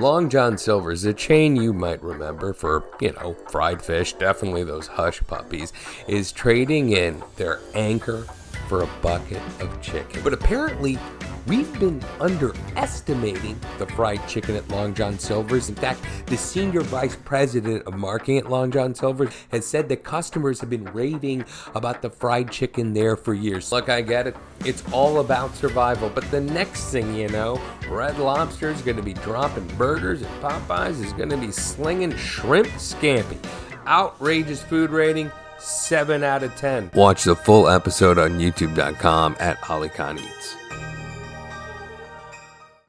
Long John Silver's, a chain you might remember for, fried fish, definitely those hush puppies, is trading in their anchor for a bucket of chicken. But apparently, we've been underestimating the fried chicken at Long John Silver's. In fact, the senior vice president of marketing at Long John Silver's has said that customers have been raving about the fried chicken there for years. Look, I get it. It's all about survival. But the next thing you know, Red Lobster is going to be dropping burgers and Popeyes is going to be slinging shrimp scampi. Outrageous food rating. 7 out of 10. Watch the full episode on youtube.com @AliKhan Eats.